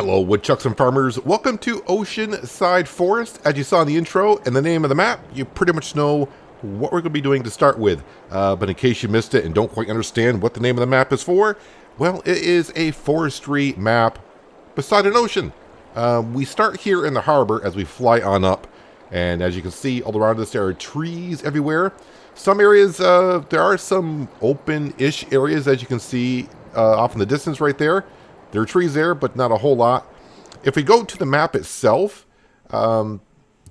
Hello, woodchucks and farmers. Welcome to Oceanside Forest. As you saw in the intro and the name of the map, you pretty much know what we're going to be doing to start with. But in case you missed it and don't quite understand what the name of the map is for, well, it is a forestry map beside an ocean. We start here in the harbor as we fly on up. And as you can see, all around us, there are trees everywhere. Some areas, there are some open-ish areas, as you can see off in the distance right there. There are trees there, but not a whole lot. If we go to the map itself, the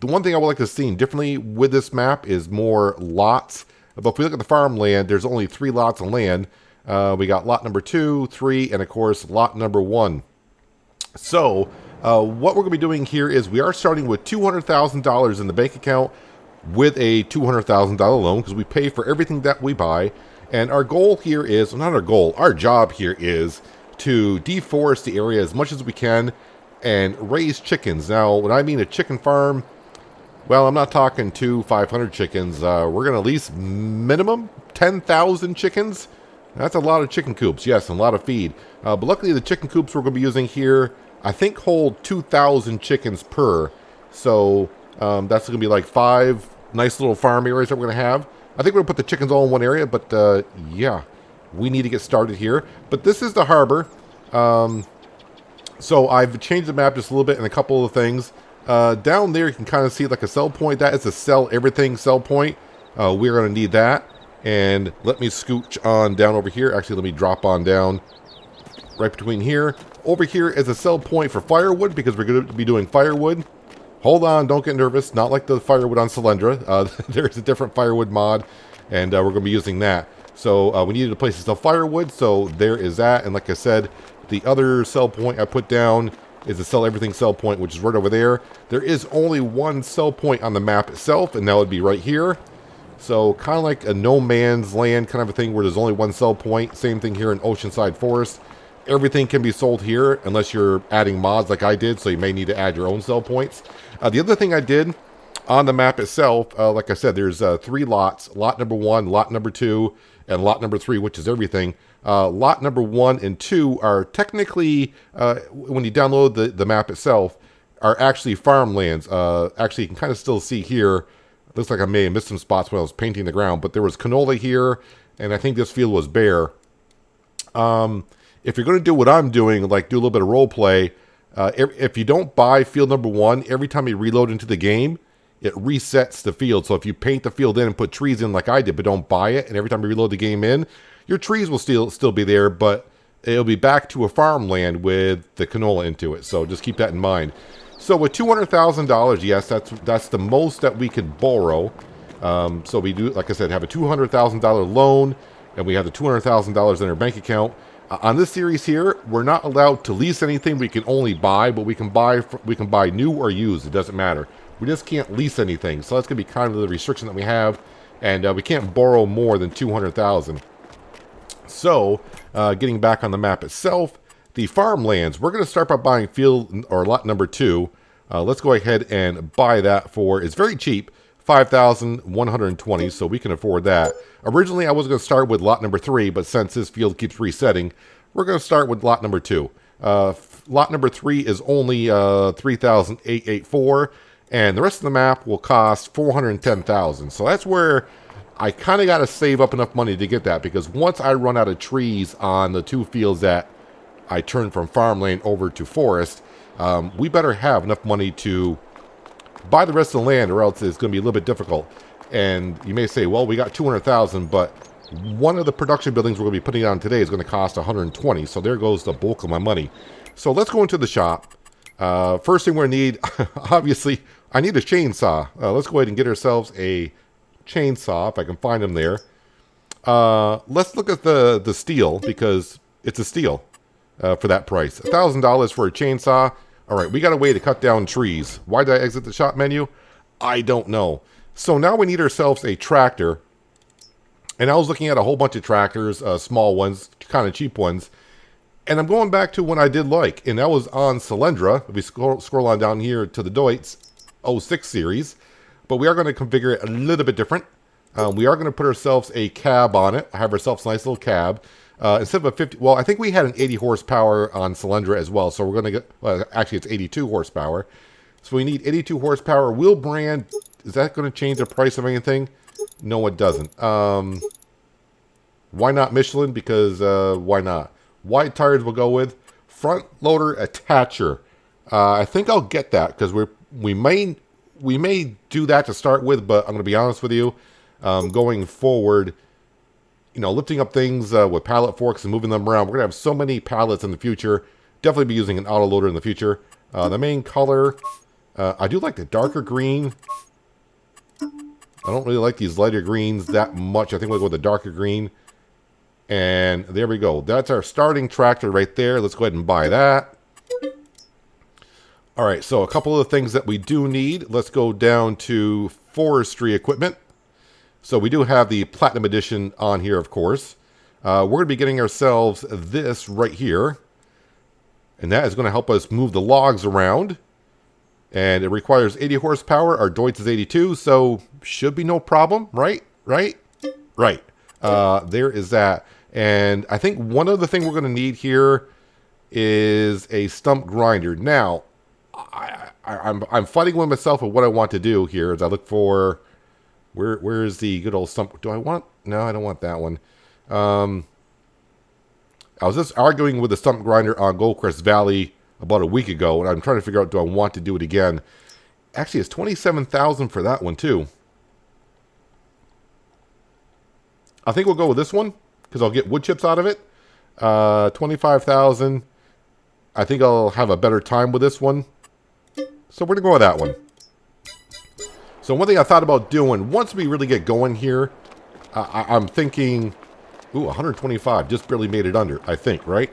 one thing I would like to see differently with this map is more lots. But if we look at the farmland, there's only 3 lots of land. We got lot number 2, 3, and of course, lot number 1. So, what we're going to be doing here is we are starting with $200,000 in the bank account with a $200,000 loan because we pay for everything that we buy. And our goal here is, well, not our goal, our job here is to deforest the area as much as we can and raise chickens. Now, when I mean a chicken farm, well, I'm not talking 500 chickens. We're going to at least minimum 10,000 chickens. That's a lot of chicken coops, yes, and a lot of feed. But luckily, the chicken coops we're going to be using here, I think, hold 2,000 chickens per. So that's going to be like 5 nice little farm areas that we're going to have. I think we're going to put the chickens all in one area, but yeah. We need to get started here. But this is the harbor. So I've changed the map just a little bit and a couple of things. Down there you can kind of see like a sell point. That is a sell everything sell point. We're going to need that. And let me scooch on down over here. Actually, let me drop on down right between here. Over here is a sell point for firewood because we're going to be doing firewood. Hold on, don't get nervous. Not like the firewood on Solyndra. There's a different firewood mod, and we're going to be using that. So we needed a place to sell firewood, so there is that. And like I said, the other sell point I put down is the sell everything sell point, which is right over there. There is only one sell point on the map itself, and that would be right here. So kind of like a no man's land kind of a thing where there's only one sell point. Same thing here in Oceanside Forest. Everything can be sold here unless you're adding mods like I did, so you may need to add your own sell points. The other thing I did on the map itself, like I said, there's 3 lots. Lot number 1, lot number 2, and lot number 3, which is everything. Lot number 1 and 2 are technically, when you download the map itself, are actually farmlands. Actually, you can kind of still see here, looks like I may have missed some spots when I was painting the ground, but there was canola here, and I think this field was bare. If you're going to do what I'm doing, like do a little bit of role play, if you don't buy field number 1, every time you reload into the game, it resets the field. So if you paint the field in and put trees in like I did, but don't buy it, and every time you reload the game in, your trees will still be there, but it'll be back to a farmland with the canola into it. So just keep that in mind. So with $200,000, yes, that's the most that we could borrow. So we do, like I said, have a $200,000 loan, and we have the $200,000 in our bank account. On this series here, we're not allowed to lease anything. We can only buy, but we can buy new or used. It doesn't matter. We just can't lease anything, so that's going to be kind of the restriction that we have, and we can't borrow more than $200,000. So, getting back on the map itself, the farmlands, we're going to start by buying field or lot number 2. Let's go ahead and buy that for, it's very cheap, $5,120, so we can afford that. Originally, I was going to start with lot number 3, but since this field keeps resetting, we're going to start with lot number 2. Lot number 3 is only $3,884. And the rest of the map will cost $410,000. So that's where I kind of got to save up enough money to get that. Because once I run out of trees on the 2 fields that I turn from farmland over to forest, we better have enough money to buy the rest of the land, or else it's going to be a little bit difficult. And you may say, well, we got $200,000, but one of the production buildings we're going to be putting on today is going to cost $120,000. So there goes the bulk of my money. So let's go into the shop. First thing we're going to need, obviously, I need a chainsaw. Let's go ahead and get ourselves a chainsaw, if I can find them there. Let's look at the steel, because it's a steel for that price. $1,000 for a chainsaw. All right, we got a way to cut down trees. Why did I exit the shop menu? I don't know. So now we need ourselves a tractor. And I was looking at a whole bunch of tractors, small ones, kind of cheap ones. And I'm going back to one I did like, and that was on Solyndra. If we scroll on down here to the Deutz 06 series. But we are going to configure it a little bit different. We are going to put ourselves a cab on it. Have ourselves a nice little cab. Instead of a 50, well, I think we had an 80 horsepower on Cylindra as well. So we're going to get, well, actually it's 82 horsepower. So we need 82 horsepower. Wheel brand, is that going to change the price of anything? No, it doesn't. Why not Michelin? Because why not? Wide tires we'll go with. Front loader attacher. I think I'll get that because we may do that to start with, but I'm going to be honest with you. Going forward, you know, lifting up things with pallet forks and moving them around. We're going to have so many pallets in the future. Definitely be using an auto loader in the future. The main color, I do like the darker green. I don't really like these lighter greens that much. I think we'll go with the darker green. And there we go. That's our starting tractor right there. Let's go ahead and buy that. All right, so a couple of the things that we do need. Let's go down to forestry equipment. So we do have the Platinum Edition on here, of course. We're going to be getting ourselves this right here. And that is going to help us move the logs around. And it requires 80 horsepower. Our Deutz is 82, so should be no problem, right? Right? Right. There is that. And I think one other thing we're going to need here is a stump grinder. Now, I'm fighting with myself of what I want to do here as I look for... Where is the good old stump? Do I want... No, I don't want that one. I was just arguing with the stump grinder on Goldcrest Valley about a week ago, and I'm trying to figure out, do I want to do it again? Actually, it's $27,000 for that one, too. I think we'll go with this one, because I'll get wood chips out of it. $25,000. I think I'll have a better time with this one. So we're going to go with that one. So one thing I thought about doing, once we really get going here, I'm thinking, ooh, 125, just barely made it under, I think, right?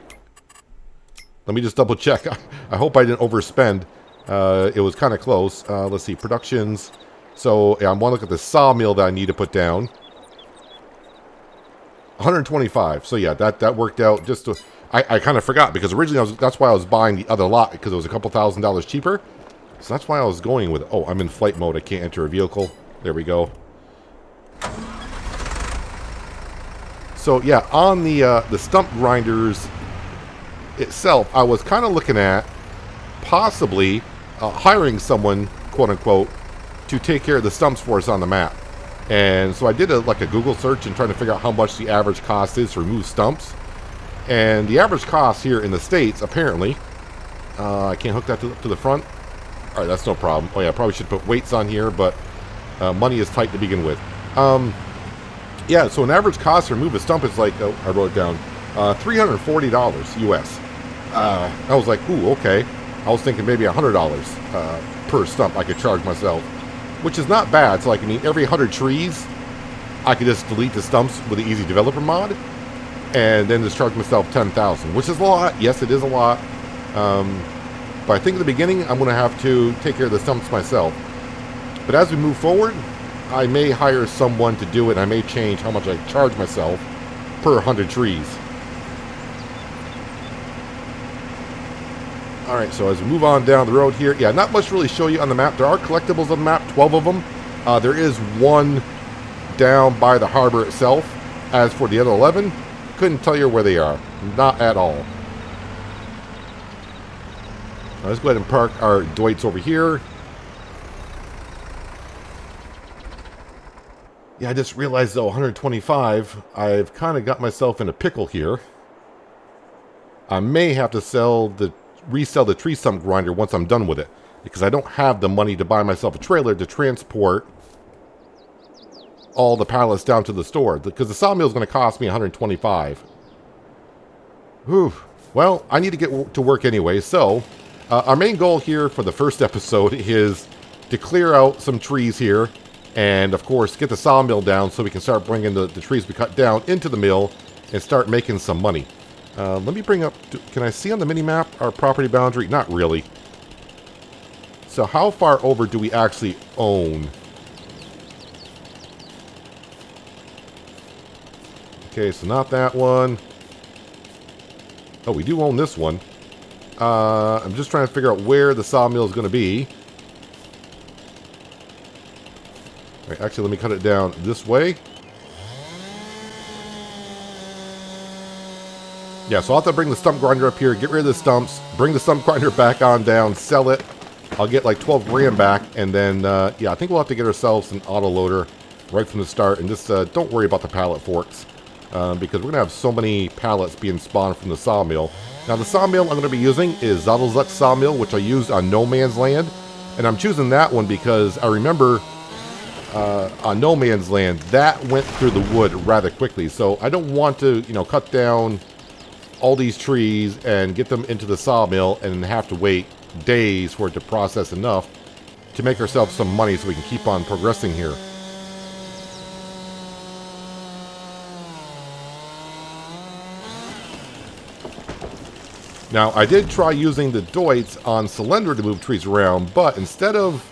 Let me just double check. I hope I didn't overspend. It was kind of close. Let's see, productions. So I want to look at the sawmill that I need to put down. 125. So yeah, that worked out. Just to, I kind of forgot because originally that's why I was buying the other lot because it was a couple $1,000s cheaper. So that's why I was going with... Oh, I'm in flight mode. I can't enter a vehicle. There we go. So, yeah, on the stump grinders itself, I was kind of looking at possibly hiring someone, quote-unquote, to take care of the stumps for us on the map. And so I did a Google search and trying to figure out how much the average cost is to remove stumps. And the average cost here in the States, apparently... I can't hook that to the front. All right, that's no problem. Oh, yeah, I probably should put weights on here, but money is tight to begin with. Yeah, so an average cost to remove a stump is like, oh, I wrote it down, $340 US. I was like, ooh, okay. I was thinking maybe $100 per stump I could charge myself, which is not bad. So, like, I mean, every 100 trees, I could just delete the stumps with the Easy Developer mod, and then just charge myself $10,000, which is a lot. Yes, it is a lot. But I think at the beginning, I'm going to have to take care of the stumps myself. But as we move forward, I may hire someone to do it. I may change how much I charge myself per 100 trees. Alright, so as we move on down the road here, yeah, not much to really show you on the map. There are collectibles on the map, 12 of them. There is one down by the harbor itself. As for the other 11, couldn't tell you where they are. Not at all. Let's go ahead and park our Deutz over here. Yeah, I just realized, though, 125, I've kind of got myself in a pickle here. I may have to resell the tree stump grinder once I'm done with it, because I don't have the money to buy myself a trailer to transport all the pallets down to the store, because the sawmill is going to cost me 125. Whew. Well, I need to get to work anyway, so... our main goal here for the first episode is to clear out some trees here and, of course, get the sawmill down so we can start bringing the trees we cut down into the mill and start making some money. Let me bring up... Can I see on the mini-map our property boundary? Not really. So how far over do we actually own? Okay, so not that one. Oh, we do own this one. I'm just trying to figure out where the sawmill is going to be. Right, actually, let me cut it down this way. Yeah, so I'll have to bring the stump grinder up here, get rid of the stumps, bring the stump grinder back on down, sell it. I'll get like 12 grand back, and then, yeah, I think we'll have to get ourselves an auto loader right from the start, and just don't worry about the pallet forks, because we're going to have so many pallets being spawned from the sawmill. Now, the sawmill I'm going to be using is Zottelzuck Sawmill, which I used on No Man's Land, and I'm choosing that one because I remember on No Man's Land, that went through the wood rather quickly, so I don't want to, you know, cut down all these trees and get them into the sawmill and have to wait days for it to process enough to make ourselves some money so we can keep on progressing here. Now, I did try using the Deutz on Solyndra to move trees around, but instead of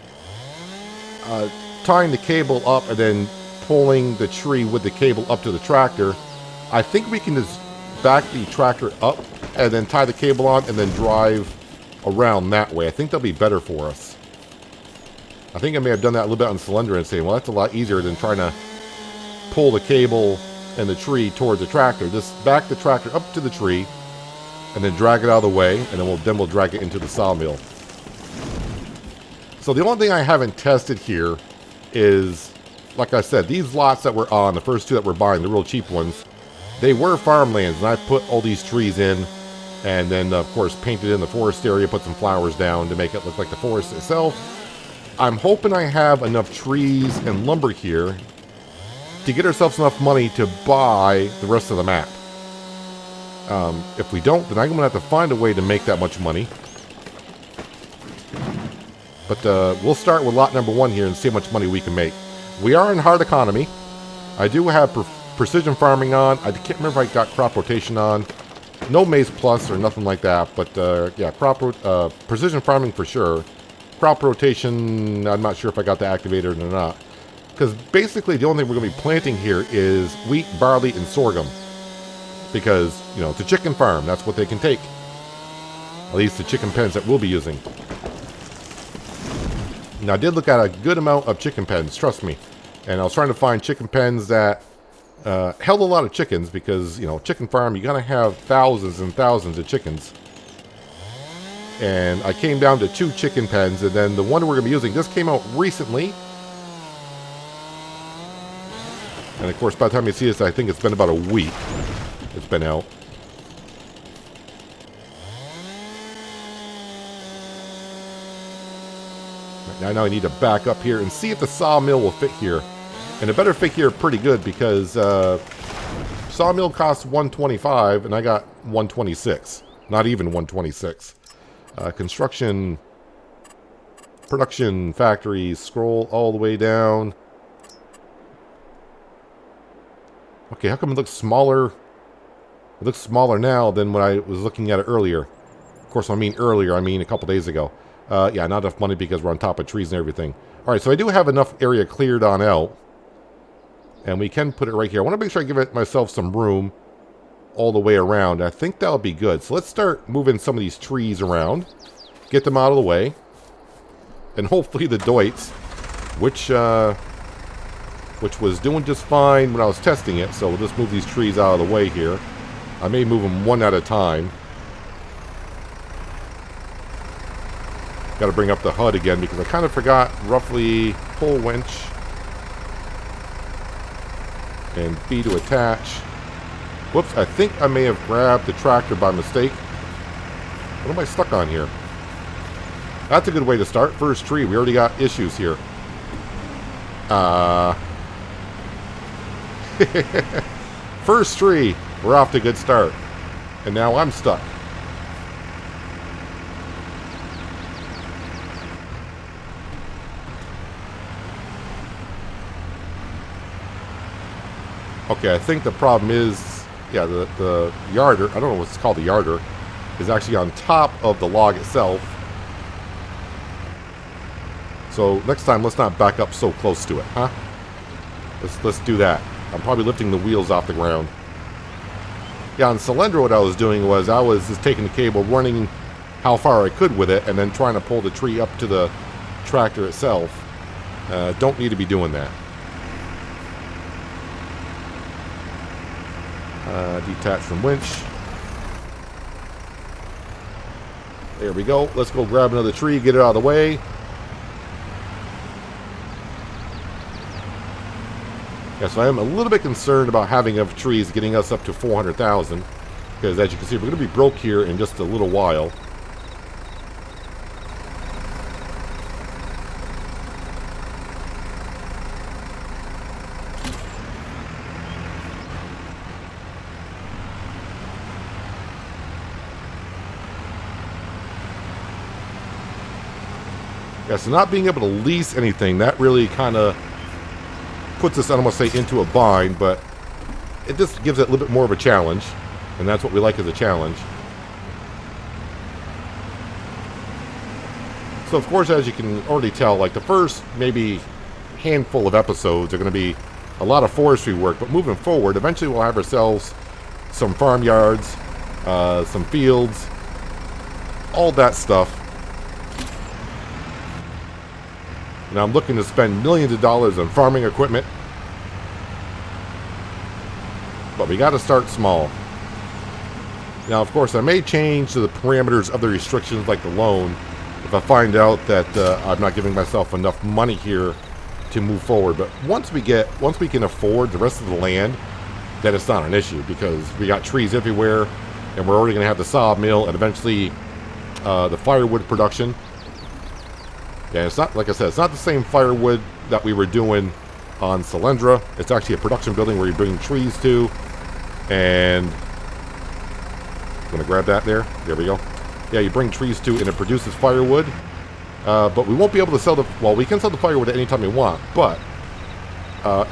tying the cable up and then pulling the tree with the cable up to the tractor, I think we can just back the tractor up and then tie the cable on and then drive around that way. I think that'll be better for us. I think I may have done that a little bit on Solyndra and saying, well, that's a lot easier than trying to pull the cable and the tree towards the tractor. Just back the tractor up to the tree and then drag it out of the way, and then we'll drag it into the sawmill. So the only thing I haven't tested here is, like I said, these lots that we're on, the first two that we're buying, the real cheap ones, they were farmlands, and I put all these trees in, and then, of course, painted in the forest area, put some flowers down to make it look like the forest itself. I'm hoping I have enough trees and lumber here to get ourselves enough money to buy the rest of the map. If we don't, then I'm going to have to find a way to make that much money. But we'll start with lot number 1 here and see how much money we can make. We are in hard economy. I do have precision farming on. I can't remember if I got crop rotation on. No maize plus or nothing like that. But yeah, precision farming for sure. Crop rotation, I'm not sure if I got that activated or not. Because basically the only thing we're going to be planting here is wheat, barley, and sorghum. Because, you know, it's a chicken farm. That's what they can take. At least the chicken pens that we'll be using. Now, I did look at a good amount of chicken pens, trust me. And I was trying to find chicken pens that held a lot of chickens. Because, you know, chicken farm, you're going to have thousands and thousands of chickens. And I came down to 2 chicken pens. And then the one we're going to be using just came out recently. And, of course, by the time you see this, I think it's been about a week. It's been out. Right, now I need to back up here and see if the sawmill will fit here. And it better fit here pretty good because sawmill costs $125 and I got $126. Not even $126. Construction, production, factories, scroll all the way down. Okay, how come it looks smaller? It looks smaller now than when I was looking at it earlier. Of course, when I mean earlier, I mean a couple days ago. Yeah, not enough money because we're on top of trees and everything. All right, so I do have enough area cleared on out. And we can put it right here. I want to make sure I give myself some room all the way around. I think that'll be good. So let's start moving some of these trees around. Get them out of the way. And hopefully the Deutz, which was doing just fine when I was testing it. So we'll just move these trees out of the way here. I may move them one at a time. Got to bring up the HUD again because I kind of forgot roughly pull winch and B to attach. Whoops, I think I may have grabbed the tractor by mistake. What am I stuck on here? That's a good way to start. First tree, we already got issues here. First tree, we're off to a good start. And now I'm stuck. Okay, I think the problem is, yeah, the yarder, I don't know what's called the yarder, is actually on top of the log itself. So next time, let's not back up so close to it, huh? Let's do that. I'm probably lifting the wheels off the ground. Yeah, on Solyndra, what I was doing was I was just taking the cable, running how far I could with it, and then trying to pull the tree up to the tractor itself. Don't need to be doing that. Detach from winch. There we go. Let's go grab another tree, get it out of the way. Yeah, so I am a little bit concerned about having enough trees getting us up to 400,000. Because as you can see, we're going to be broke here in just a little while. Yeah, so not being able to lease anything, that really kind of puts us, I don't want to say into a bind, but it just gives it a little bit more of a challenge. And that's what we like as a challenge. So, of course, as you can already tell, like the first maybe handful of episodes are going to be a lot of forestry work. But moving forward, eventually we'll have ourselves some farmyards, some fields, all that stuff. And I'm looking to spend millions of dollars on farming equipment. But we got to start small. Now, of course, I may change the parameters of the restrictions like the loan if I find out that I'm not giving myself enough money here to move forward. But once we can afford the rest of the land, then it's not an issue because we got trees everywhere and we're already going to have the sawmill and eventually the firewood production. Yeah, it's not, like I said, it's not the same firewood that we were doing on Solyndra. It's actually a production building where you bring trees to. And I'm going to grab that there. There we go. Yeah, you bring trees to and it produces firewood. But we won't be able to sell the... Well, we can sell the firewood at any time we want. But,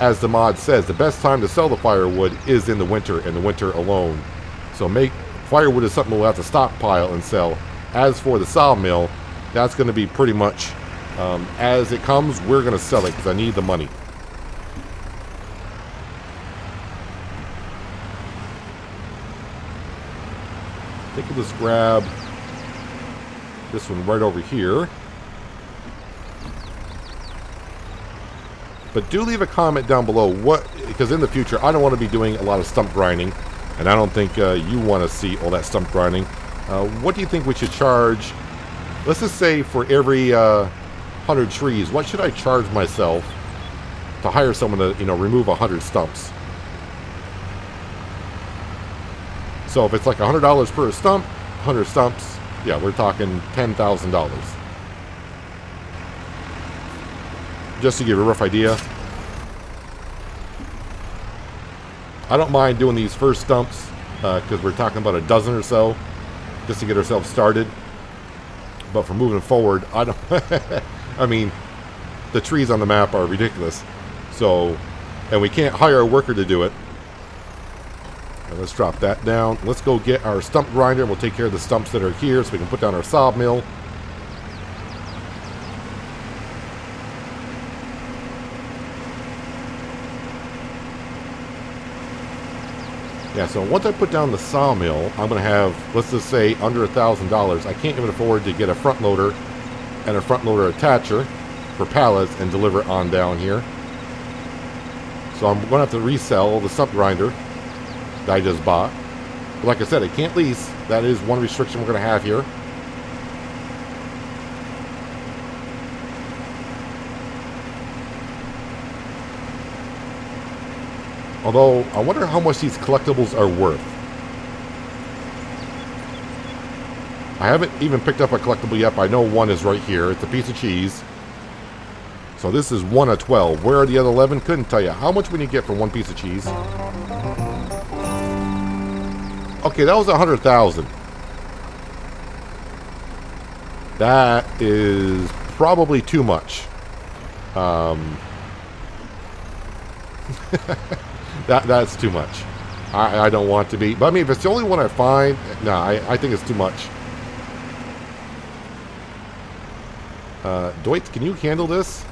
as the mod says, the best time to sell the firewood is in the winter and the winter alone. So firewood is something we'll have to stockpile and sell. As for the sawmill, that's going to be pretty much... as it comes, we're going to sell it because I need the money. I think we'll just grab this one right over here. But do leave a comment down below because in the future I don't want to be doing a lot of stump grinding, and I don't think you want to see all that stump grinding. What do you think we should charge? Let's just say for every 100 trees, what should I charge myself to hire someone to, remove 100 stumps? So if it's like $100 per stump, 100 stumps, yeah, we're talking $10,000. Just to give you a rough idea. I don't mind doing these first stumps because we're talking about a dozen or so just to get ourselves started. But for moving forward, I don't... I mean, the trees on the map are ridiculous. So, and we can't hire a worker to do it. Now let's drop that down. Let's go get our stump grinder. We'll take care of the stumps that are here so we can put down our sawmill. Yeah, so once I put down the sawmill, I'm going to have, let's just say, under $1,000. I can't even afford to get a front loader and a front loader attacher for pallets and deliver it on down here. So I'm going to have to resell the stump grinder that I just bought. But like I said, I can't lease. That is one restriction we're going to have here. Although, I wonder how much these collectibles are worth. I haven't even picked up a collectible yet, but I know one is right here. It's a piece of cheese. So this is 1 of 12. Where are the other 11? Couldn't tell you. How much would you get for one piece of cheese? Okay, that was 100,000. That is probably too much. That's too much. I don't want to be. But I mean, if it's the only one I find, no, I think it's too much. Deutz, can you handle this?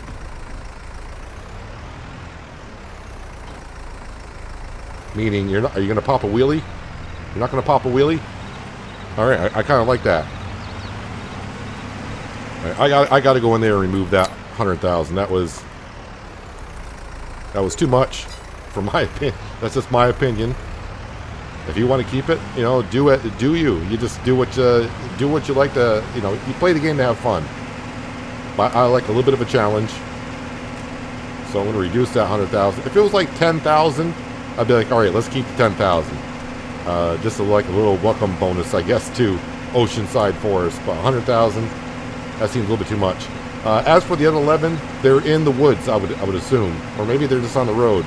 Meaning, are you going to pop a wheelie? You're not going to pop a wheelie? All right, I kind of like that. All right, I got to go in there and remove that 100,000. That was too much, for my opinion. That's just my opinion. If you want to keep it, you know, do it. Do you? You just do what you like to. You know, you play the game to have fun. But I like a little bit of a challenge, so I'm going to reduce that 100,000. If it was like 10,000, I'd be like, all right, let's keep the 10,000. Just like a little welcome bonus, I guess, to Oceanside Forest. But 100,000, that seems a little bit too much. As for the other 11, they're in the woods, I would assume, or maybe they're just on the road.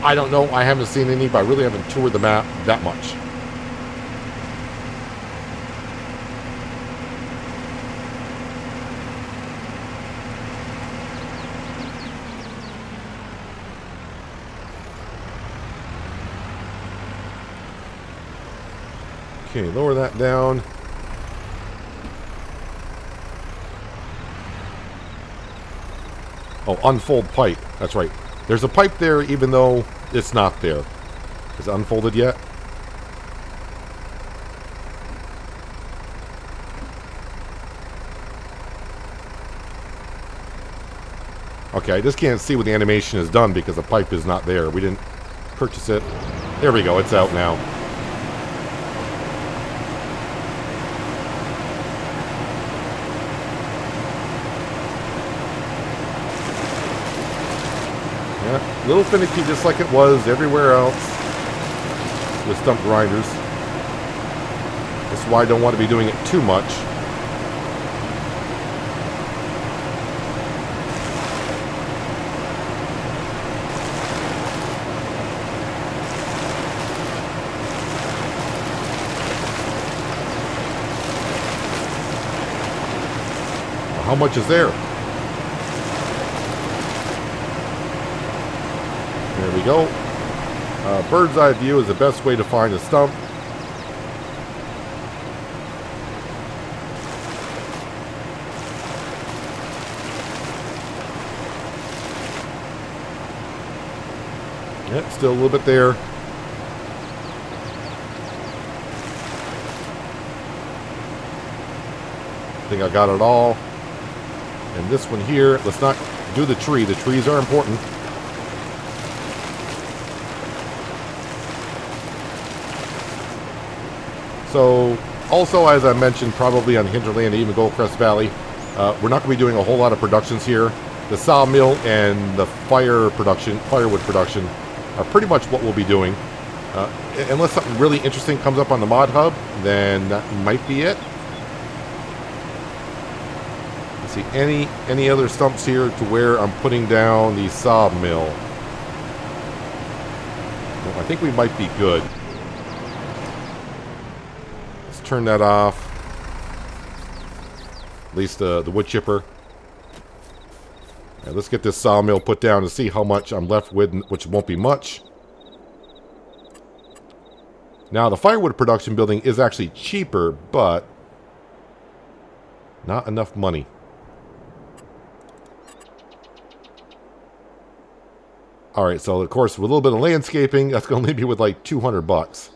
I don't know. I haven't seen any, but I really haven't toured the map that much. Okay, lower that down. Oh, unfold pipe. That's right. There's a pipe there even though it's not there. Is it unfolded yet? Okay, I just can't see what the animation is done because the pipe is not there. We didn't purchase it. There we go. It's out now. Yeah, a little finicky just like it was everywhere else with stump grinders. That's why I don't want to be doing it too much. How much is there? There we go. Bird's eye view is the best way to find a stump. Yep, still a little bit there. I think I got it all. And this one here, let's not do the tree. The trees are important. So, also, as I mentioned, probably on Hinterland, even Goldcrest Valley, we're not going to be doing a whole lot of productions here. The sawmill and the firewood production, are pretty much what we'll be doing. Unless something really interesting comes up on the mod hub, then that might be it. Let's see, any other stumps here to where I'm putting down the sawmill? Well, I think we might be good. Turn that off. At least the wood chipper. Right, let's get this sawmill put down to see how much I'm left with, which won't be much. Now, the firewood production building is actually cheaper, but not enough money. Alright, so of course, with a little bit of landscaping, that's going to leave you with like 200 bucks.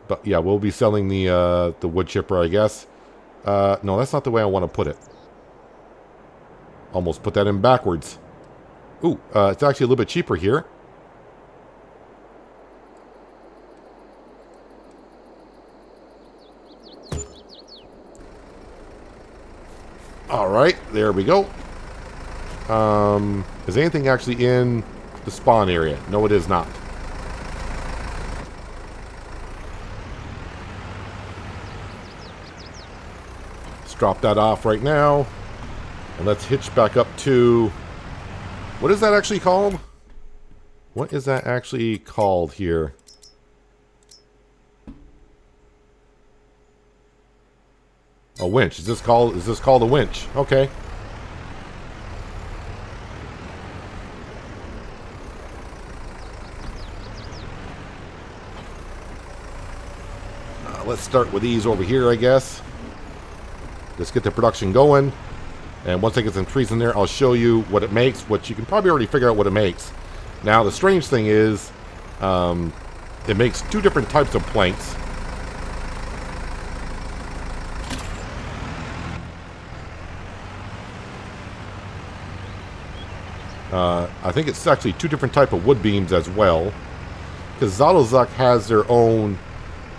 But yeah, we'll be selling the wood chipper, I guess. No, that's not the way I want to put it. Almost put that in backwards. Ooh, it's actually a little bit cheaper here. Alright, there we go. Is anything actually in the spawn area? No, it is not. Drop that off right now. And let's hitch back up to... What is that actually called? What is that actually called here? A winch. Is this called a winch? Okay. Let's start with these over here, I guess. Let's get the production going. And once I get some trees in there, I'll show you what it makes, which you can probably already figure out what it makes. Now, the strange thing is, it makes two different types of planks. I think it's actually two different types of wood beams as well. because Zalozak has their own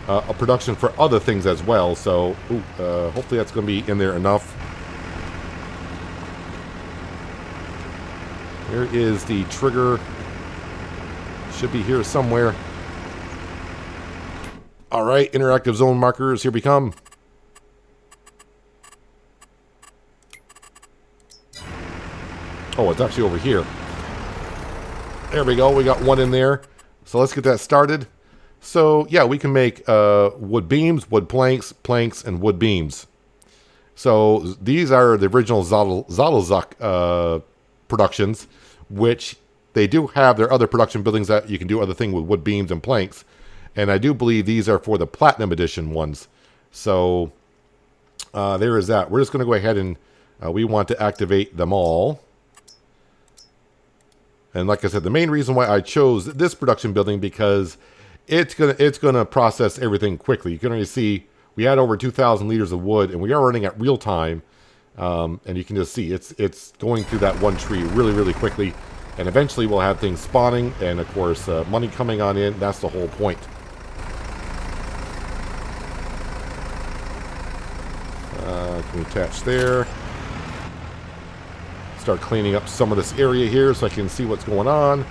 a production for other things as well. So hopefully that's going to be in there enough. Where is the trigger? Should be here somewhere. All right, interactive zone markers, here we come. Oh, it's actually over here. There we go, we got one in there. So let's get that started. So yeah, we can make wood beams, wood planks, and wood beams. So these are the original Zalozak productions, which they do have their other production buildings that you can do other things with wood beams and planks. And I do believe these are for the Platinum Edition ones. So there is that. We're just going to go ahead and we want to activate them all. And like I said, the main reason why I chose this production building, because it's gonna process everything quickly. You can already see we had over 2,000 liters of wood, and we are running at real time. And you can just see it's going through that one tree really quickly. And eventually we'll have things spawning, and of course money coming on in. That's the whole point. Can we attach there? Start cleaning up some of this area here so I can see what's going on.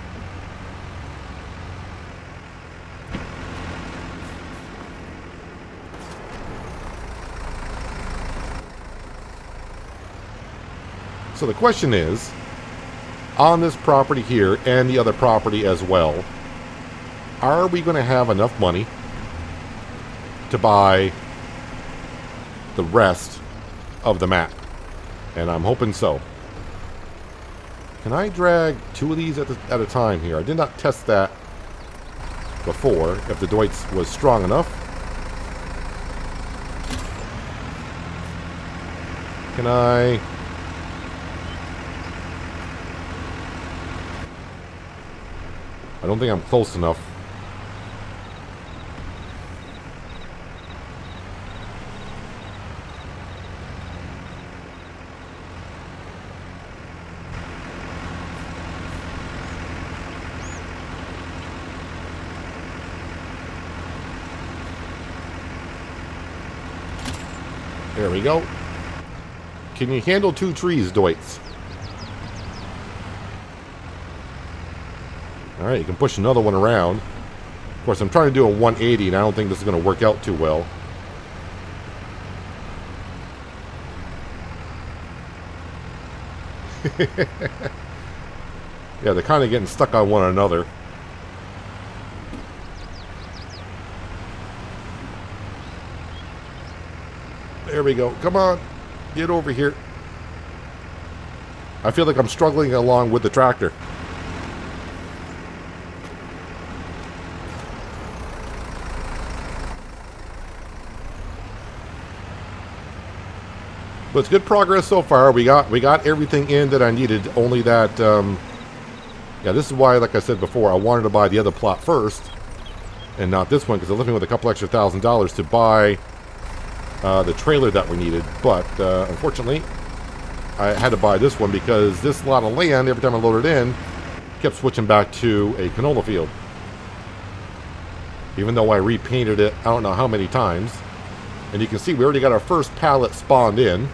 So the question is, on this property here and the other property as well, are we going to have enough money to buy the rest of the map? And I'm hoping so. Can I drag two of these at a time here? I did not test that before, if the Deutz was strong enough. Can I... I don't think I'm close enough. There we go. Can you handle 2 trees, Deutz? Alright, you can push another one around. Of course, I'm trying to do a 180, and I don't think this is going to work out too well. Yeah, they're kind of getting stuck on one another. There we go. Come on. Get over here. I feel like I'm struggling along with the tractor. But it's good progress so far. We got everything in that I needed. Only that, yeah, this is why, like I said before, I wanted to buy the other plot first, and not this one, because I'm looking with a couple extra $1,000 to buy the trailer that we needed. But unfortunately, I had to buy this one because this lot of land, every time I loaded in, kept switching back to a canola field. Even though I repainted it, I don't know how many times. And you can see we already got our first pallet spawned in.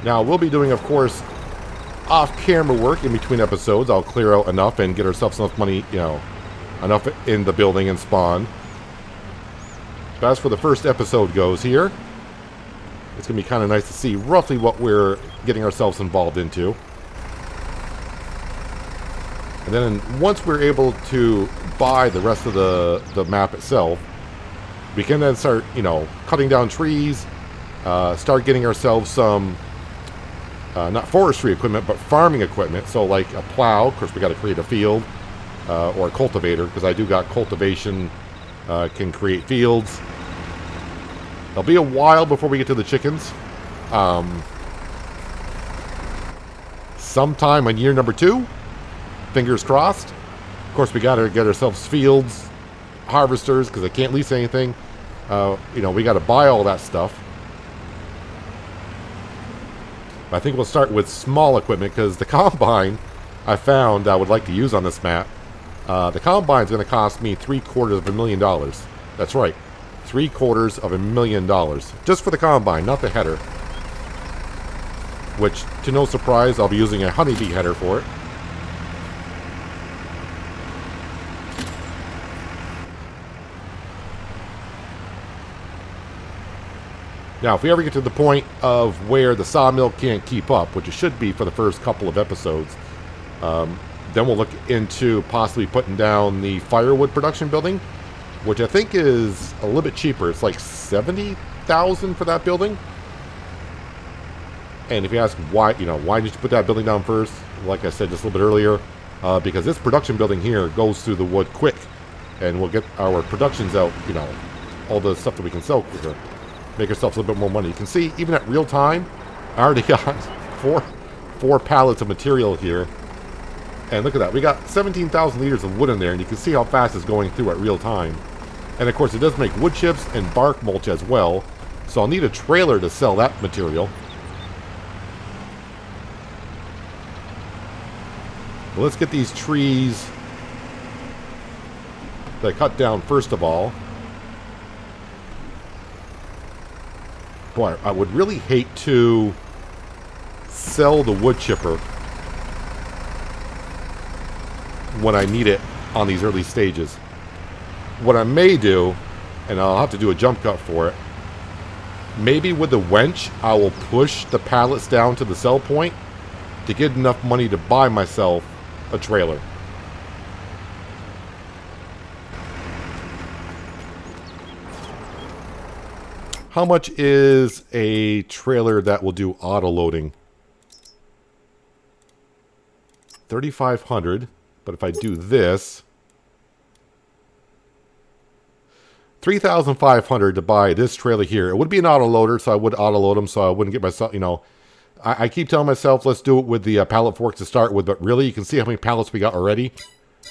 Now, we'll be doing, of course, off-camera work in between episodes. I'll clear out enough and get ourselves enough money, you know, enough in the building and spawn. But as for the first episode goes here, it's going to be kind of nice to see roughly what we're getting ourselves involved into. And then once we're able to buy the rest of the map itself, we can then start, you know, cutting down trees, start getting ourselves some, not forestry equipment, but farming equipment. So like a plow, of course we got to create a field, or a cultivator, because I do got cultivation, can create fields. It'll be a while before we get to the chickens. Sometime in year number 2. Fingers crossed. Of course, we got to get ourselves fields, harvesters, because I can't lease anything. You know, we got to buy all that stuff. I think we'll start with small equipment because the combine I found I would like to use on this map. The combine is going to cost me $750,000. That's right, $750,000 just for the combine, not the header. Which, to no surprise, I'll be using a honeybee header for it. Now, if we ever get to the point of where the sawmill can't keep up, which it should be for the first couple of episodes, then we'll look into possibly putting down the firewood production building, which I think is a little bit cheaper. It's like $70,000 for that building. And if you ask why, why did you put that building down first? Like I said just a little bit earlier, because this production building here goes through the wood quick, and we'll get our productions out, all the stuff that we can sell quicker. Make ourselves a little bit more money. You can see, even at real time, I already got four pallets of material here. And look at that. We got 17,000 liters of wood in there, and you can see how fast it's going through at real time. And of course, it does make wood chips and bark mulch as well. So I'll need a trailer to sell that material. Well, let's get these trees that I cut down first of all. Boy, I would really hate to sell the wood chipper when I need it on these early stages. What I may do, and I'll have to do a jump cut for it, maybe with the wench, I will push the pallets down to the sell point to get enough money to buy myself a trailer. How much is a trailer that will do auto loading? 3,500. But if I do this, 3,500 to buy this trailer here. It would be an auto loader, so I would auto load them, so I wouldn't get myself, I keep telling myself, let's do it with the pallet forks to start with, but really, you can see how many pallets we got already.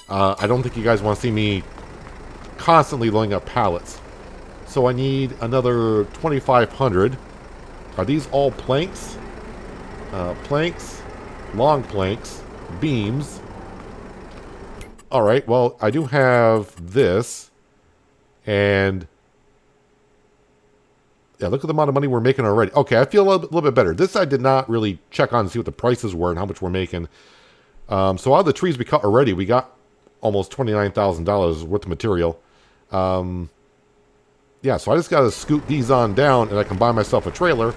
I don't think you guys want to see me constantly loading up pallets. So I need another 2,500. Are these all planks? Planks, long planks, beams. Alright, well, I do have this. And yeah, look at the amount of money we're making already. Okay, I feel a little bit better. This I did not really check on to see what the prices were and how much we're making. So out of the trees we cut already, we got almost $29,000 worth of material. Yeah, so I just got to scoot these on down, and I can buy myself a trailer,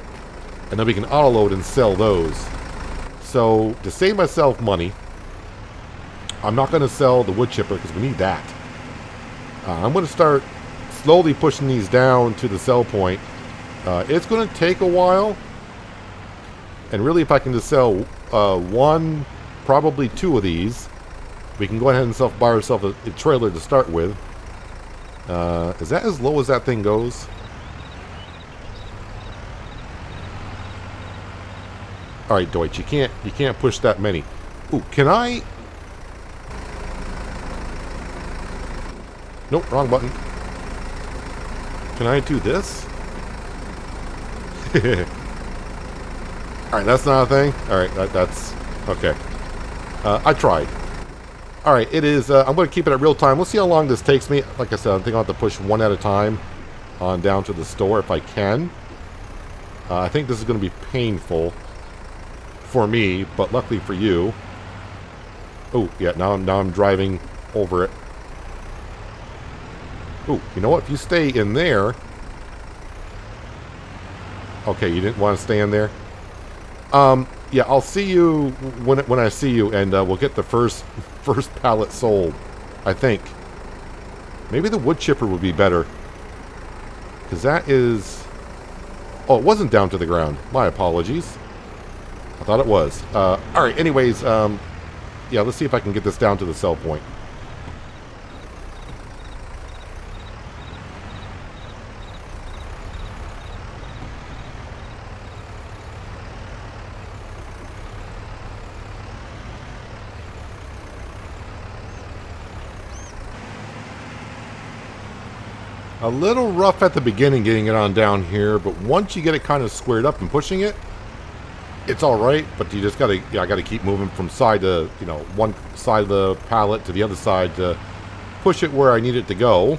and then we can auto-load and sell those. So, to save myself money, I'm not going to sell the wood chipper, because we need that. I'm going to start slowly pushing these down to the sell point. It's going to take a while, and really if I can just sell one, probably two of these, we can go ahead and buy ourselves a trailer to start with. Is that as low as that thing goes? Alright, Deutsch, you can't push that many. Ooh, can I? Nope, wrong button. Can I do this? Alright, that's not a thing? Alright, that's... okay. I tried. Alright, it is... I'm going to keep it at real time. We'll see how long this takes me. Like I said, I think I'll have to push one at a time on down to the store if I can. I think this is going to be painful for me, but luckily for you. Oh, yeah, now I'm driving over it. Oh, you know what? If you stay in there... Okay, you didn't want to stay in there? Yeah, I'll see you when I see you, and we'll get the first pallet sold, I think. Maybe the wood chipper would be better. Because that is... Oh, it wasn't down to the ground. My apologies. I thought it was. Alright, anyways, yeah, let's see if I can get this down to the sell point. A little rough at the beginning getting it on down here, but once you get it kind of squared up and pushing it, It's all right, but you just gotta, I gotta keep moving from side to, one side of the pallet to the other side to push it where I need it to go.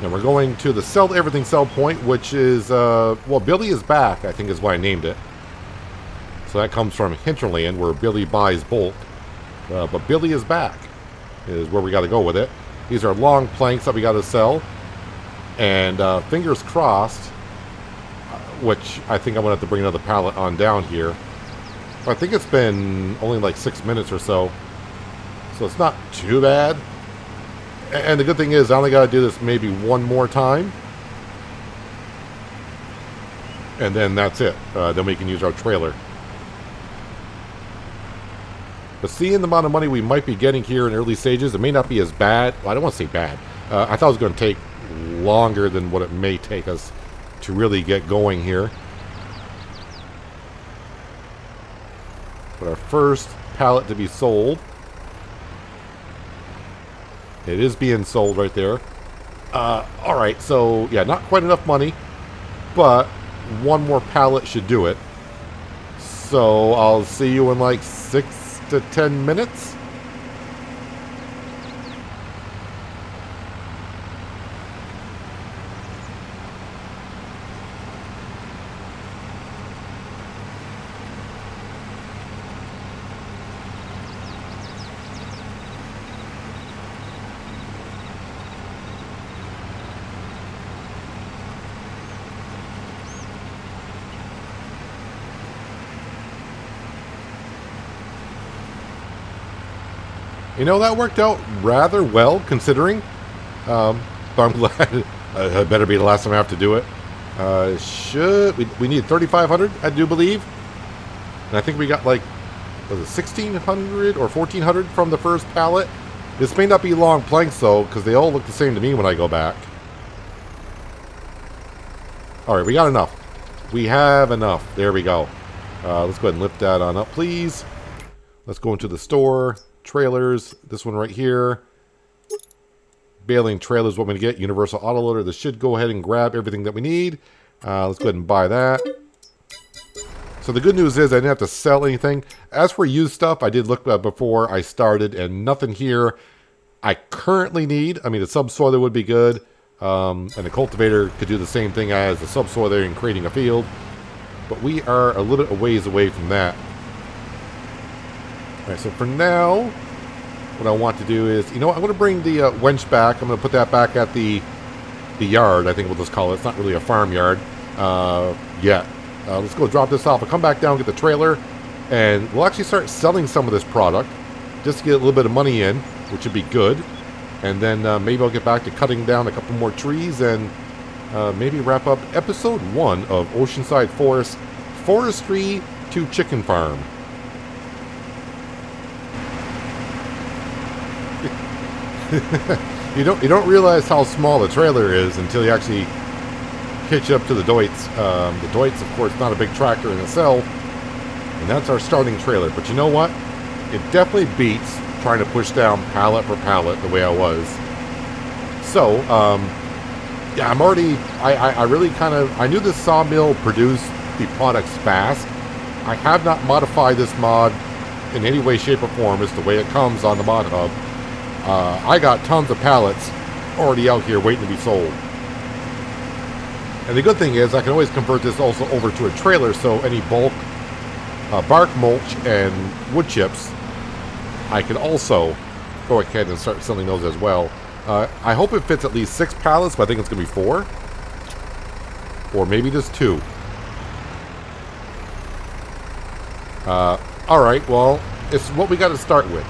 And we're going to the sell everything sell point, which is, well, Billy is back, I think is why I named it. So that comes from Hinterland, where Billy buys bulk. But Billy is back, is where we got to go with it. These are long planks that we got to sell. And fingers crossed, which I think I'm going to have to bring another pallet on down here. I think it's been only like 6 minutes or so. So it's not too bad. And the good thing is I only got to do this maybe one more time. And then that's it. Then we can use our trailer. But seeing the amount of money we might be getting here in early stages, it may not be as bad. Well, I don't want to say bad. I thought it was going to take longer than what it may take us to really get going here. But our first pallet to be sold. It is being sold right there. Alright, so yeah, not quite enough money, but one more pallet should do it. So I'll see you in like 6 to 10 minutes. You know, that worked out rather well, considering. But I'm glad. It better be the last time I have to do it. We need 3,500, I do believe. And I think we got like, was it 1,600 or 1,400 from the first pallet? This may not be long planks though, because they all look the same to me when I go back. Alright, we got enough. We have enough. There we go. Let's go ahead and lift that on up, please. Let's go into the store. Trailers, this one right here. Baling trailers, what we're going to get. Universal autoloader. This should go ahead and grab everything that we need. Let's go ahead and buy that. So the good news is I didn't have to sell anything. As for used stuff, I did look before I started, and nothing here I currently need. I mean, a subsoiler would be good. And a cultivator could do the same thing as a subsoiler in creating a field. But we are a little bit a ways away from that. Alright, so for now, what I want to do is, I'm going to bring the wench back. I'm going to put that back at the yard, I think we'll just call it. It's not really a farm yard yet. Let's go drop this off. I'll come back down, get the trailer, and we'll actually start selling some of this product just to get a little bit of money in, which would be good. And then maybe I'll get back to cutting down a couple more trees and maybe wrap up episode 1 of Oceanside Forest, Forestry to Chicken Farm. You don't realize how small the trailer is until you actually hitch up to the Deutz. The Deutz, of course, not a big tractor in itself, and that's our starting trailer. But you know what? It definitely beats trying to push down pallet for pallet the way I was. So, yeah, I'm already. I really kind of. I knew this Sawmill produced the products fast. I have not modified this mod in any way, shape, or form as the way it comes on the mod hub. I got tons of pallets already out here waiting to be sold. And the good thing is I can always convert this also over to a trailer, so any bulk bark mulch and wood chips, I can also go ahead and start selling those as well. I hope it fits at least 6 pallets, but I think it's going to be 4. Or maybe just 2. Alright, well, it's what we got to start with.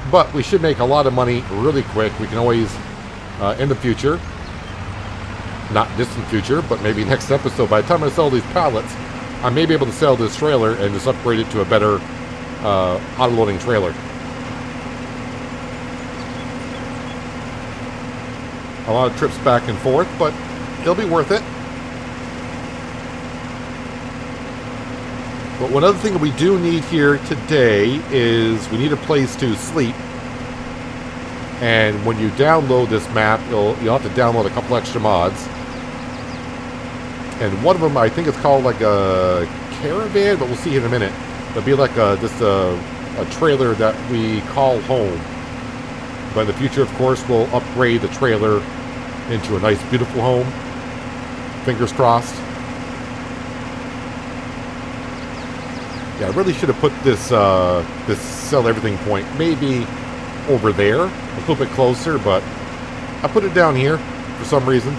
But we should make a lot of money really quick. We can always, in the future, not distant future, but maybe next episode, by the time I sell these pallets, I may be able to sell this trailer and just upgrade it to a better auto-loading trailer. A lot of trips back and forth, but it'll be worth it. But one other thing we do need here today is we need a place to sleep. And when you download this map, you'll have to download a couple extra mods. And one of them, I think it's called like a caravan, but we'll see in a minute. It'll be like just a trailer that we call home. But in the future, of course, we'll upgrade the trailer into a nice, beautiful home. Fingers crossed. Yeah, I really should have put this this sell everything point maybe over there, a little bit closer, but I put it down here for some reason.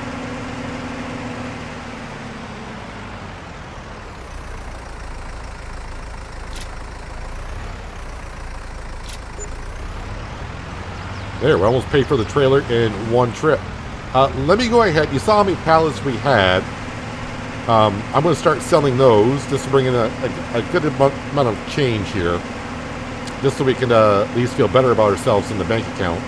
There, we almost paid for the trailer in one trip. Let me go ahead. You saw how many pallets we had. I'm going to start selling those just to bring in a good amount of change here. Just so we can at least feel better about ourselves in the bank account.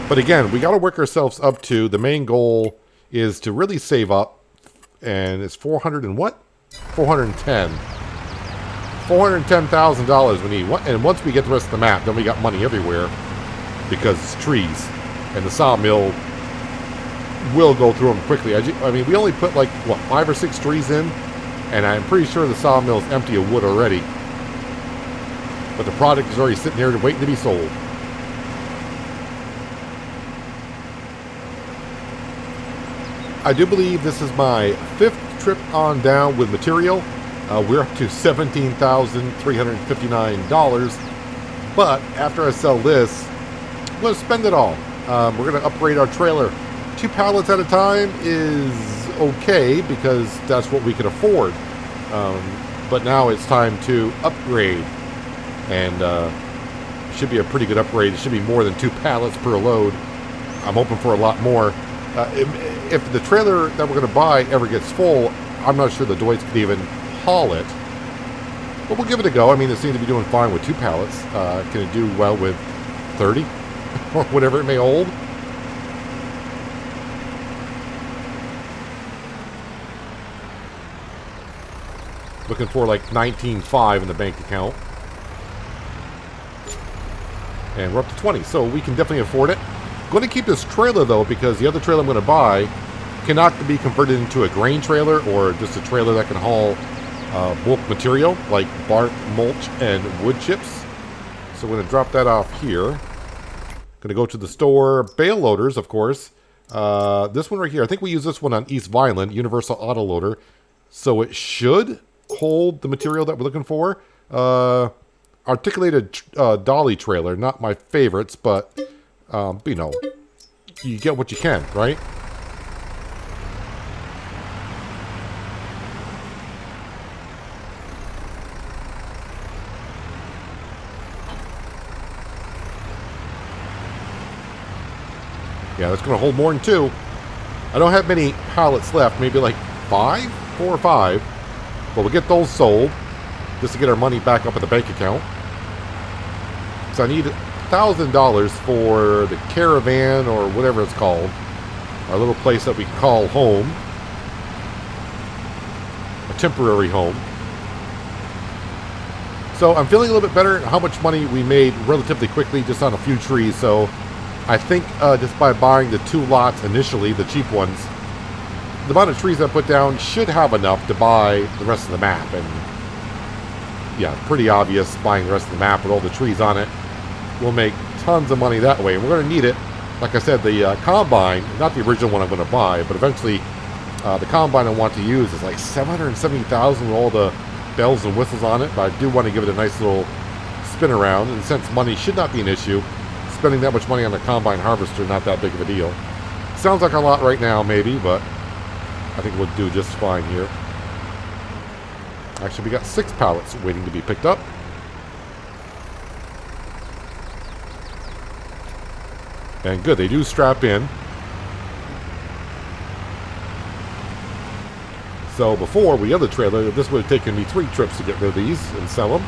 But again, we got to work ourselves up to, the main goal is to really save up. And it's 400 and what? 410. $410,000 we need. And once we get the rest of the map, then we got money everywhere. Because it's trees. And the sawmill will go through them quickly. I mean, we only put like, what, 5 or 6 trees in? And I'm pretty sure the sawmill is empty of wood already. But the product is already sitting there waiting to be sold. I do believe this is my 5th trip on down with material. We're up to $17,359. But after I sell this, I'm going to spend it all. We're going to upgrade our trailer. 2 pallets at a time is okay because that's what we can afford. But now it's time to upgrade. And should be a pretty good upgrade. It should be more than 2 pallets per load. I'm hoping for a lot more. If the trailer that we're going to buy ever gets full, I'm not sure the Deutz could even haul it. But we'll give it a go. I mean, it seems to be doing fine with 2 pallets. Can it do well with 30? Or whatever it may hold? Looking for like 19.5 in the bank account. And we're up to 20, so we can definitely afford it. Going to keep this trailer though, because the other trailer I'm going to buy cannot be converted into a grain trailer or just a trailer that can haul bulk material like bark, mulch, and wood chips. So we're going to drop that off here. Going to go to the store. Bale loaders, of course. This one right here. I think we use this one on East Vineland, Universal Auto Loader. So it should hold the material that we're looking for. Articulated dolly trailer, not my favorites, but you know, you get what you can, right? Yeah, that's going to hold more than 2. I don't have many pallets left, maybe like 4 or 5. But we'll get those sold just to get our money back up in the bank account. So I need $1,000 for the caravan or whatever it's called. Our little place that we call home. A temporary home. So I'm feeling a little bit better how much money we made relatively quickly just on a few trees. So I think just by buying the 2 lots initially, the cheap ones, the amount of trees I put down should have enough to buy the rest of the map. And yeah, pretty obvious buying the rest of the map with all the trees on it. We'll make tons of money that way. And we're going to need it. Like I said, the combine, not the original one I'm going to buy, but eventually the combine I want to use is like $770,000 with all the bells and whistles on it. But I do want to give it a nice little spin around. And since money should not be an issue, spending that much money on a combine harvester, not that big of a deal. Sounds like a lot right now, maybe, but I think we'll do just fine here. Actually, we got 6 pallets waiting to be picked up. And good, they do strap in. So before we had the trailer, this would have taken me 3 trips to get rid of these and sell them.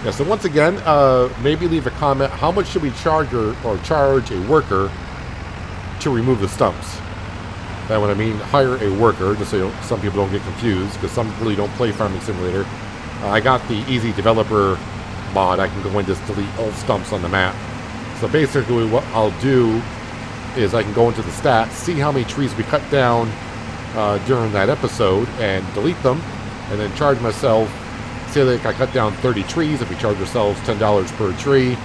Yeah, so once again, maybe leave a comment. How much should we charge or charge a worker to remove the stumps? And when I mean hire a worker, just so some people don't get confused, because some really don't play Farming Simulator. I got the Easy Developer mod. I can go and just delete all stumps on the map. So basically what I'll do is I can go into the stats, see how many trees we cut down during that episode, and delete them, and then charge myself. Say like I cut down 30 trees. If we charge ourselves $10 per tree,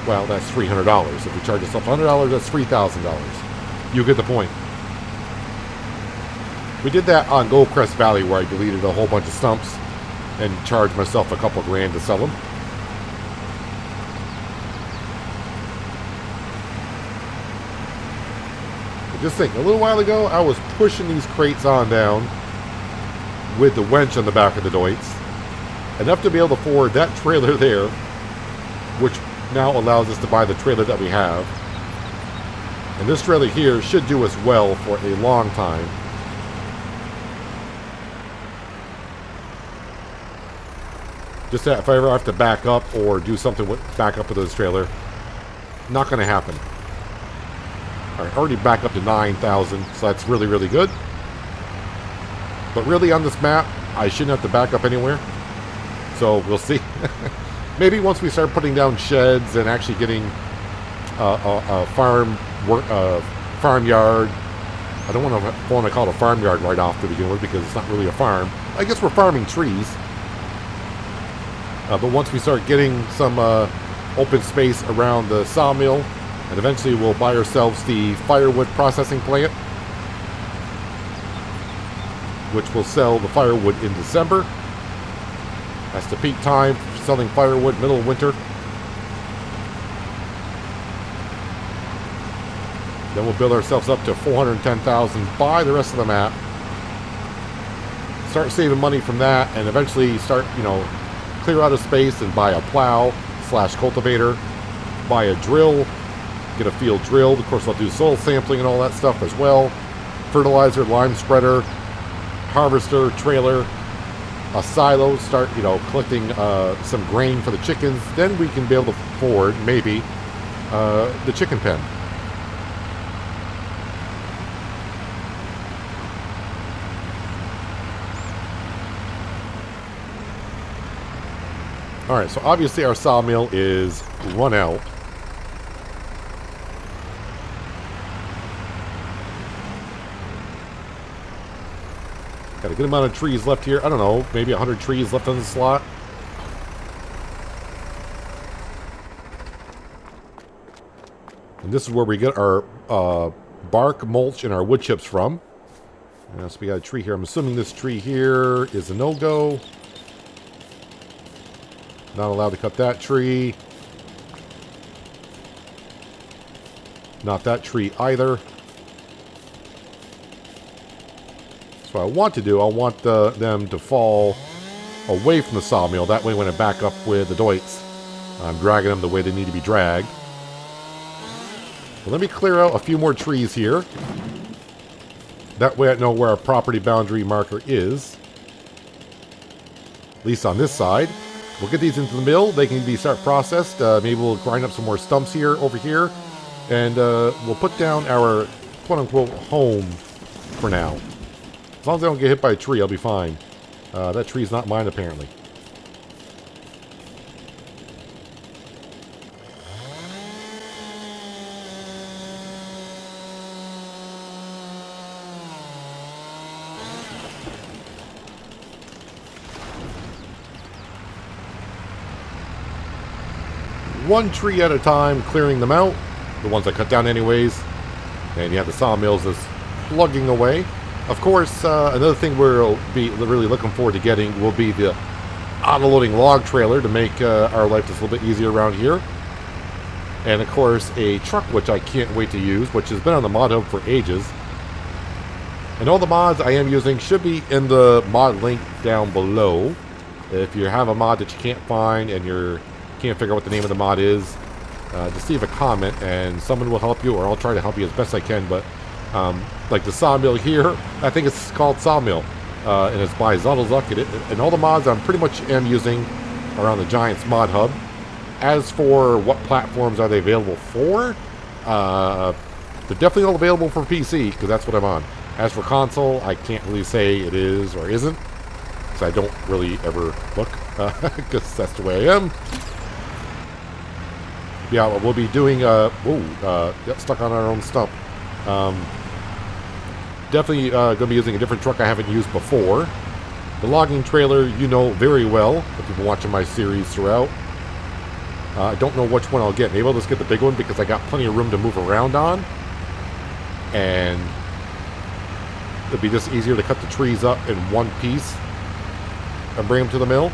well, that's $300. If we charge ourselves $100, that's $3,000. You get the point. We did that on Goldcrest Valley, where I deleted a whole bunch of stumps and charged myself a couple grand to sell them. But just think, a little while ago, I was pushing these crates on down with the winch on the back of the Deutz, enough to be able to forward that trailer there, which now allows us to buy the trailer that we have. And this trailer here should do us well for a long time. Just that if I ever have to back up or do something with back up with this trailer, not going to happen. Alright, already back up to 9,000, so that's really, really good. But really on this map, I shouldn't have to back up anywhere. So we'll see. Maybe once we start putting down sheds and actually getting a farmyard. I don't want to call it a farmyard right off to begin with, because it's not really a farm. I guess we're farming trees. But once we start getting some open space around the sawmill, and eventually we'll buy ourselves the firewood processing plant, which will sell the firewood in December. That's the peak time for selling firewood, middle of winter. Then we'll build ourselves up to 410,000, buy the rest of the map, start saving money from that, and eventually start, clear out of space and buy a plow / cultivator, buy a drill, get a field drilled. Of course, I'll do soil sampling and all that stuff as well. Fertilizer, lime spreader, harvester, trailer, a silo, start, collecting some grain for the chickens. Then we can be able to afford, maybe, the chicken pen. Alright, so obviously our sawmill is run out. Got a good amount of trees left here. I don't know, maybe 100 trees left on the slot. And this is where we get our bark, mulch, and our wood chips from. So we got a tree here. I'm assuming this tree here is a no-go. Not allowed to cut that tree. Not that tree either. So what I want to do, I want them to fall away from the sawmill. That way when I back up with the Deutz, I'm dragging them the way they need to be dragged. Well, let me clear out a few more trees here. That way I know where our property boundary marker is. At least on this side. We'll get these into the mill. They can be start processed. Maybe we'll grind up some more stumps over here. And we'll put down our quote-unquote home for now. As long as I don't get hit by a tree, I'll be fine. That tree's not mine, apparently. One tree at a time, clearing them out. The ones I cut down anyways. And you have the sawmills that's plugging away. Of course, another thing we'll be really looking forward to getting will be the auto-loading log trailer to make our life just a little bit easier around here. And of course, a truck which I can't wait to use, which has been on the mod hub for ages. And all the mods I am using should be in the mod link down below. If you have a mod that you can't find and you can't figure out what the name of the mod is, just leave a comment and someone will help you, or I'll try to help you as best I can. But like the sawmill here, I think it's called Sawmill, and it's by Zottlzuck. And all the mods I'm pretty much am using are on the Giants mod hub. As for what platforms are they available for, they're definitely all available for PC, because that's what I'm on. As for console, I can't really say it is or isn't, because I don't really ever look, because that's the way I am. Yeah, we'll be doing, got stuck on our own stump. Definitely going to be using a different truck I haven't used before. The logging trailer, you know very well, if you've been watching my series throughout. I don't know which one I'll get. Maybe I'll just get the big one because I got plenty of room to move around on. And it'll be just easier to cut the trees up in one piece and bring them to the mill.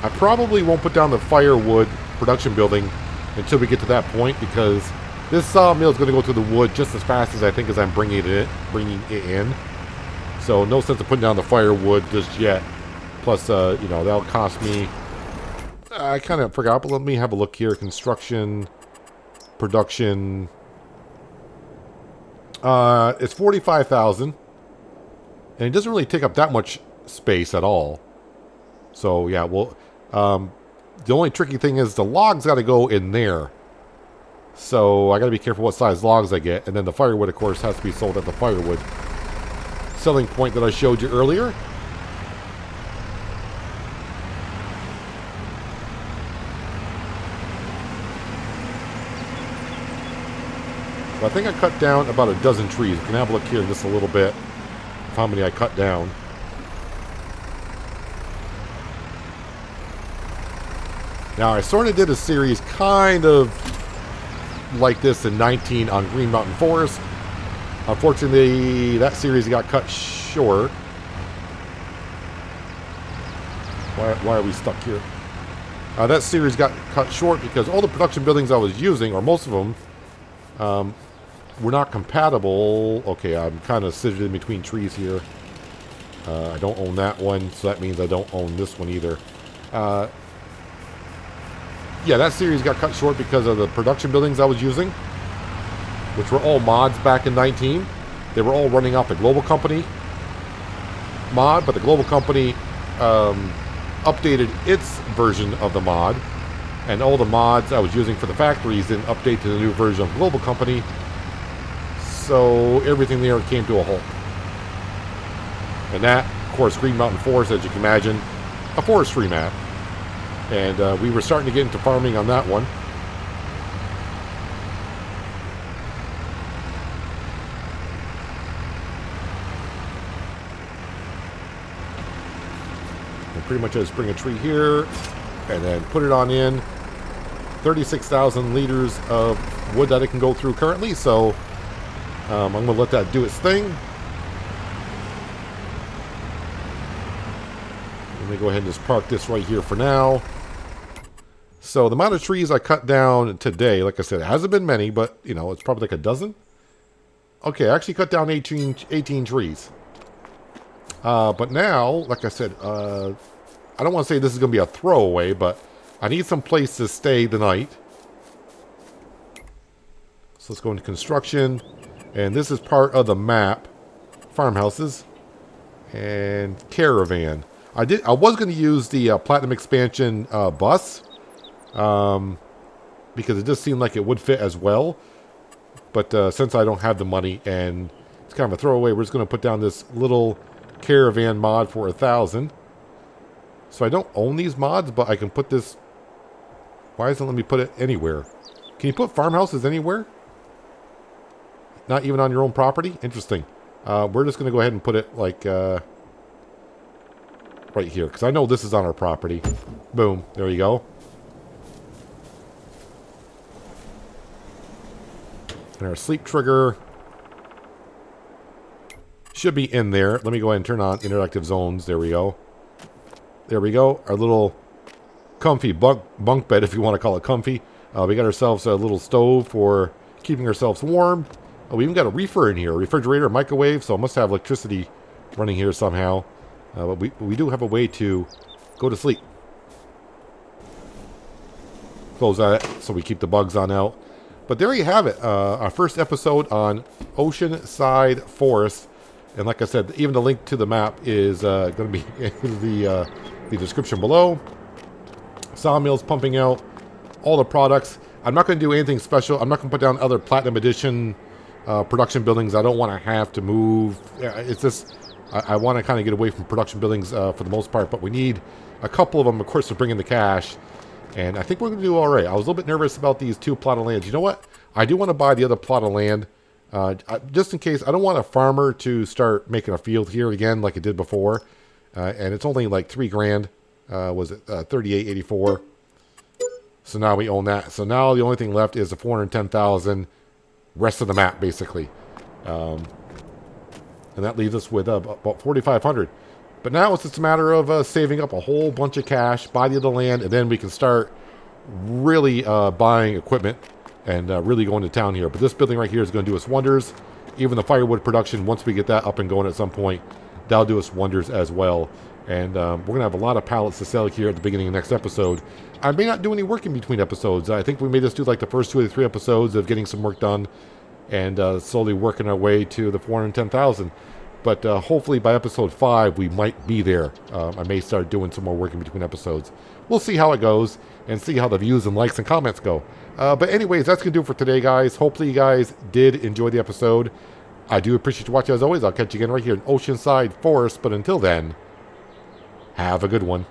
I probably won't put down the firewood production building until we get to that point because this sawmill is going to go through the wood just as fast as I think as I'm bringing it in. So no sense of putting down the firewood just yet. Plus, that'll cost me... I kind of forgot, but let me have a look here. Construction, production... it's $45,000. And it doesn't really take up that much space at all. So, yeah, well... the only tricky thing is the logs got to go in there. So I got to be careful what size logs I get. And then the firewood, of course, has to be sold at the firewood selling point that I showed you earlier. So I think I cut down about a dozen trees. You can have a look here in just a little bit of how many I cut down. Now, I sort of did a series kind of like this in 19 on Green Mountain Forest. Unfortunately, that series got cut short. Why are we stuck here? That series got cut short because all the production buildings I was using, or most of them, were not compatible. Okay, I'm kind of situated in between trees here. I don't own that one, so that means I don't own this one either. Yeah, that series got cut short because of the production buildings I was using, which were all mods back in 19. They were all running off the Global Company mod, but the Global Company updated its version of the mod, and all the mods I was using for the factories didn't update to the new version of Global Company, so everything there came to a halt. And that, of course, Green Mountain Forest, as you can imagine, a forestry map. And we were starting to get into farming on that one. And pretty much I just bring a tree here and then put it on in. 36,000 liters of wood that it can go through currently, so I'm going to let that do its thing. Let me go ahead and just park this right here for now. So the amount of trees I cut down today, like I said, it hasn't been many, but, it's probably like a dozen. Okay, I actually cut down 18 trees. But now, like I said, I don't want to say this is going to be a throwaway, but I need some place to stay the night. So let's go into construction. And this is part of the map. Farmhouses. And caravan. I was going to use the Platinum Expansion bus. Because it just seemed like it would fit as well. But since I don't have the money and it's kind of a throwaway, we're just going to put down this little caravan mod for 1,000. So I don't own these mods, but I can put this... Why doesn't it let me put it anywhere? Can you put farmhouses anywhere? Not even on your own property? Interesting. We're just going to go ahead and put it like right here, because I know this is on our property. Boom. There you go. And our sleep trigger should be in there. Let me go ahead and turn on interactive zones. There we go. There we go. Our little comfy bunk bed, if you want to call it comfy. We got ourselves a little stove for keeping ourselves warm. We even got a reefer in here, a refrigerator, a microwave, so it must have electricity running here somehow. But we do have a way to go to sleep. Close that so we keep the bugs on out. But there you have it, our first episode on Oceanside Forest. And like I said, even the link to the map is going to be in the description below. Sawmill's pumping out all the products. I'm not going to do anything special. I'm not going to put down other Platinum Edition production buildings. I don't want to have to move. It's just, I want to kind of get away from production buildings for the most part. But we need a couple of them, of course, to bring in the cash. And I think we're going to do all right. I was a little bit nervous about these 2 plot of lands. You know what? I do want to buy the other plot of land. Just in case. I don't want a farmer to start making a field here again like it did before. And it's only like 3 grand. Was it 38.84? So now we own that. So now the only thing left is the 410,000 rest of the map, basically. And that leaves us with about 4,500. But now it's just a matter of saving up a whole bunch of cash, buy the other land, and then we can start really buying equipment and really going to town here. But this building right here is going to do us wonders. Even the firewood production, once we get that up and going at some point, that'll do us wonders as well. And we're going to have a lot of pallets to sell here at the beginning of the next episode. I may not do any work in between episodes. I think we may just do like the first 2 or 3 episodes of getting some work done and slowly working our way to the 410,000. But hopefully by episode 5, we might be there. I may start doing some more work in between episodes. We'll see how it goes and see how the views and likes and comments go. But anyways, that's going to do it for today, guys. Hopefully you guys did enjoy the episode. I do appreciate you watching as always. I'll catch you again right here in Oceanside Forest. But until then, have a good one.